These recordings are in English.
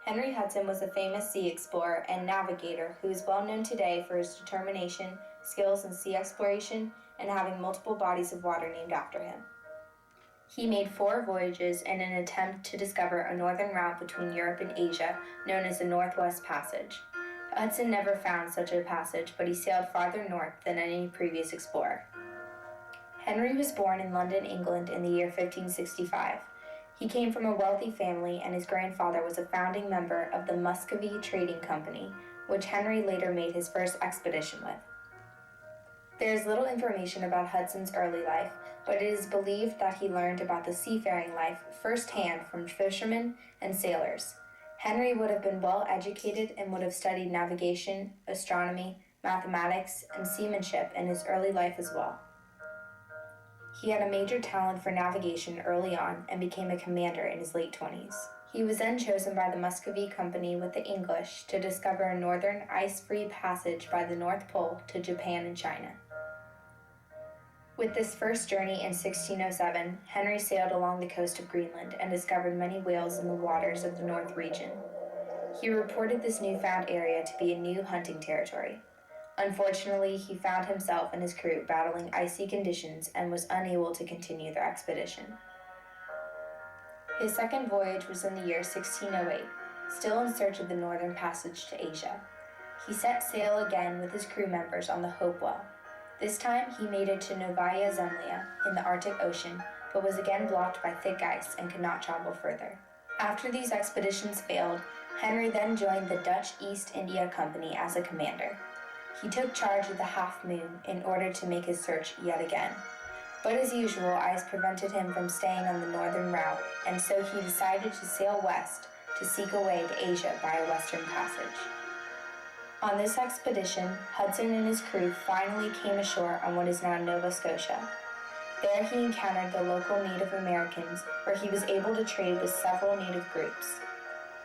Henry Hudson was a famous sea explorer and navigator who is well known today for his determination, skills in sea exploration, and having multiple bodies of water named after him. He made 4 voyages in an attempt to discover a northern route between Europe and Asia, known as the Northwest Passage. Hudson never found such a passage, but he sailed farther north than any previous explorer. Henry was born in London, England in the year 1565. He came from a wealthy family, and his grandfather was a founding member of the Muscovy Trading Company, which Henry later made his first expedition with. There is little information about Hudson's early life, but it is believed that he learned about the seafaring life firsthand from fishermen and sailors. Henry would have been well educated and would have studied navigation, astronomy, mathematics, and seamanship in his early life as well. He had a major talent for navigation early on and became a commander in his late 20s. He was then chosen by the Muscovy Company with the English to discover a northern ice-free passage by the North Pole to Japan and China. With this first journey in 1607, Henry sailed along the coast of Greenland and discovered many whales in the waters of the North region. He reported this newfound area to be a new hunting territory. Unfortunately, he found himself and his crew battling icy conditions and was unable to continue their expedition. His second voyage was in the year 1608, still in search of the northern passage to Asia. He set sail again with his crew members on the Hopewell. This time he made it to Novaya Zemlya in the Arctic Ocean, but was again blocked by thick ice and could not travel further. After these expeditions failed, Henry then joined the Dutch East India Company as a commander. He took charge of the Half Moon in order to make his search yet again. But as usual, ice prevented him from staying on the northern route, and so he decided to sail west to seek a way to Asia by a western passage. On this expedition, Hudson and his crew finally came ashore on what is now Nova Scotia. There he encountered the local Native Americans, where he was able to trade with several native groups.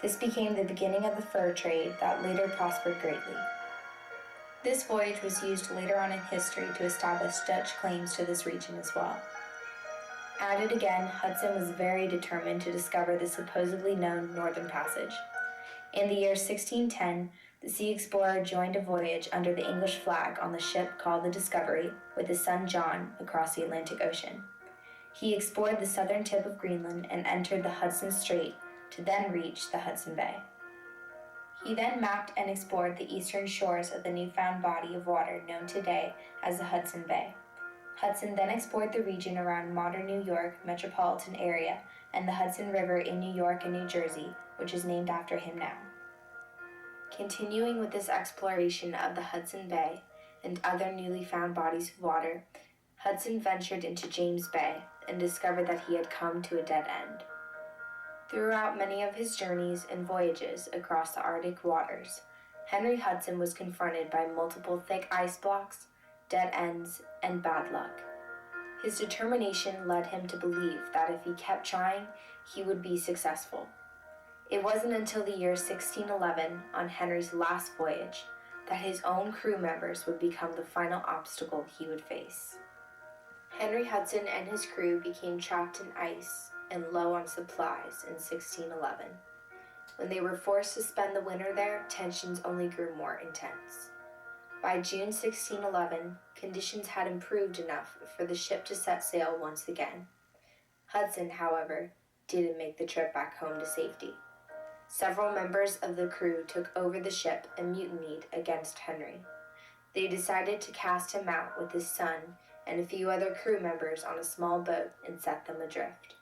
This became the beginning of the fur trade that later prospered greatly. This voyage was used later on in history to establish Dutch claims to this region as well. At it again, Hudson was very determined to discover the supposedly known Northern Passage. In the year 1610, the sea explorer joined a voyage under the English flag on the ship called the Discovery with his son John across the Atlantic Ocean. He explored the southern tip of Greenland and entered the Hudson Strait to then reach the Hudson Bay. He then mapped and explored the eastern shores of the newfound body of water known today as the Hudson Bay. Hudson then explored the region around modern New York metropolitan area and the Hudson River in New York and New Jersey, which is named after him now. Continuing with this exploration of the Hudson Bay and other newly found bodies of water, Hudson ventured into James Bay and discovered that he had come to a dead end. Throughout many of his journeys and voyages across the Arctic waters, Henry Hudson was confronted by multiple thick ice blocks, dead ends, and bad luck. His determination led him to believe that if he kept trying, he would be successful. It wasn't until the year 1611, on Henry's last voyage, that his own crew members would become the final obstacle he would face. Henry Hudson and his crew became trapped in ice and low on supplies in 1611. When they were forced to spend the winter there, tensions only grew more intense. By June 1611, conditions had improved enough for the ship to set sail once again. Hudson, however, didn't make the trip back home to safety. Several members of the crew took over the ship and mutinied against Henry. They decided to cast him out with his son and a few other crew members on a small boat and set them adrift.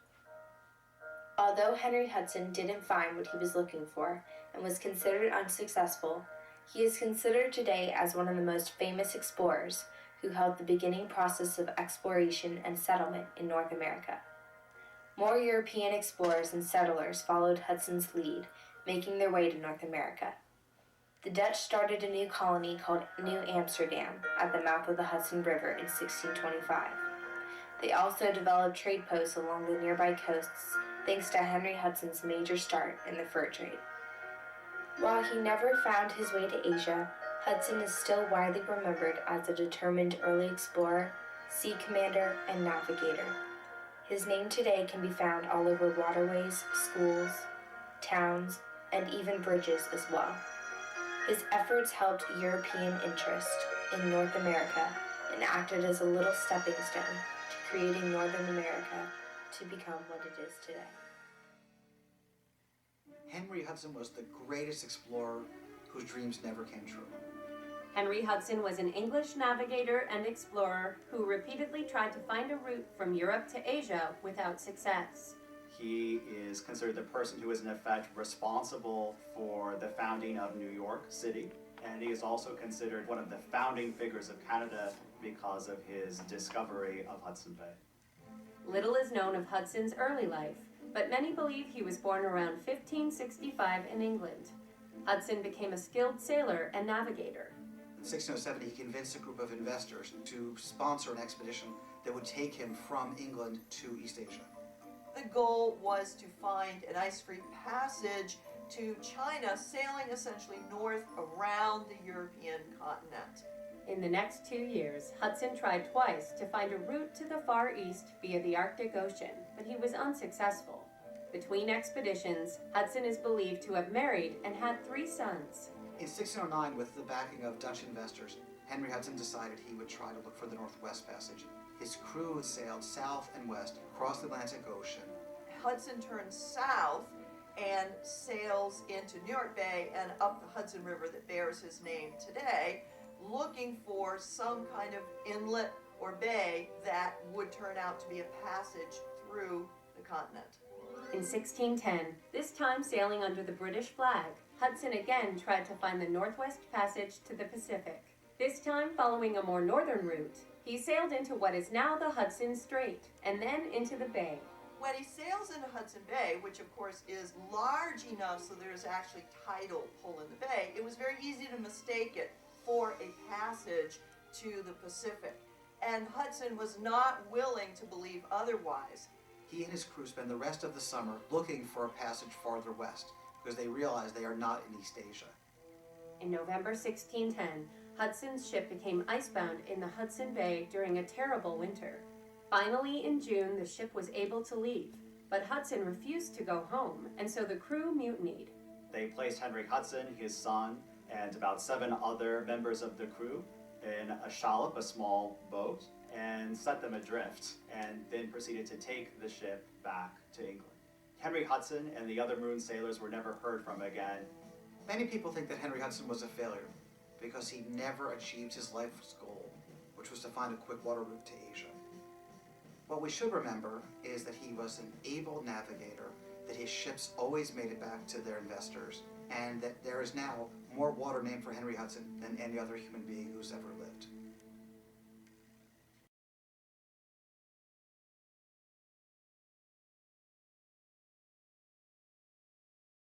Although Henry Hudson didn't find what he was looking for and was considered unsuccessful, he is considered today as one of the most famous explorers who held the beginning process of exploration and settlement in North America. More European explorers and settlers followed Hudson's lead, making their way to North America. The Dutch started a new colony called New Amsterdam at the mouth of the Hudson River in 1625. They also developed trade posts along the nearby coasts thanks to Henry Hudson's major start in the fur trade. While he never found his way to Asia, Hudson is still widely remembered as a determined early explorer, sea commander, and navigator. His name today can be found all over waterways, schools, towns, and even bridges as well. His efforts helped European interest in North America and acted as a little stepping stone to creating Northern America to become what it is today. Henry Hudson was the greatest explorer whose dreams never came true. Henry Hudson was an English navigator and explorer who repeatedly tried to find a route from Europe to Asia without success. He is considered the person who is in effect responsible for the founding of New York City, and he is also considered one of the founding figures of Canada because of his discovery of Hudson Bay. Little is known of Hudson's early life, but many believe he was born around 1565 in England. Hudson became a skilled sailor and navigator. In 1607, he convinced a group of investors to sponsor an expedition that would take him from England to East Asia. The goal was to find an ice-free passage to China, sailing essentially north around the European continent. In the next 2 years, Hudson tried twice to find a route to the Far East via the Arctic Ocean, but he was unsuccessful. Between expeditions, Hudson is believed to have married and had 3 sons. In 1609, with the backing of Dutch investors, Henry Hudson decided he would try to look for the Northwest Passage. His crew sailed south and west across the Atlantic Ocean. Hudson turns south and sails into New York Bay and up the Hudson River that bears his name today, looking for some kind of inlet or bay that would turn out to be a passage through the continent. In 1610, this time sailing under the British flag, Hudson again tried to find the Northwest Passage to the Pacific. This time following a more northern route, he sailed into what is now the Hudson Strait, and then into the bay. When he sails into Hudson Bay, which of course is large enough so there's actually tidal pull in the bay, it was very easy to mistake it for a passage to the Pacific. And Hudson was not willing to believe otherwise. He and his crew spend the rest of the summer looking for a passage farther west, because they realize they are not in East Asia. In November 1610, Hudson's ship became icebound in the Hudson Bay during a terrible winter. Finally, in June, the ship was able to leave, but Hudson refused to go home, and so the crew mutinied. They placed Henry Hudson, his son, and about 7 other members of the crew in a shallop, a small boat, and set them adrift, and then proceeded to take the ship back to England. Henry Hudson and the other marooned sailors were never heard from again. Many people think that Henry Hudson was a failure because he never achieved his life's goal, which was to find a quick water route to Asia. What we should remember is that he was an able navigator, that his ships always made it back to their investors, and that there is now more water named for Henry Hudson than any other human being who's ever lived.